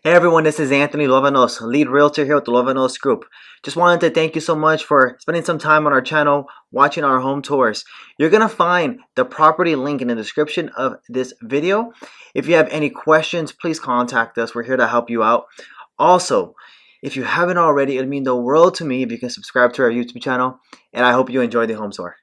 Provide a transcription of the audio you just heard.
Hey everyone, this is Anthony Luevanos, lead realtor here with the Luevanos Group. Just wanted to thank you so much for spending some time on our channel, watching our home tours. You're going to find the property link in the description of this video. If you have any questions, please contact us. We're here to help you out. Also, if you haven't already, it would mean the world to me if you can subscribe to our YouTube channel, and I hope you enjoy the home tour.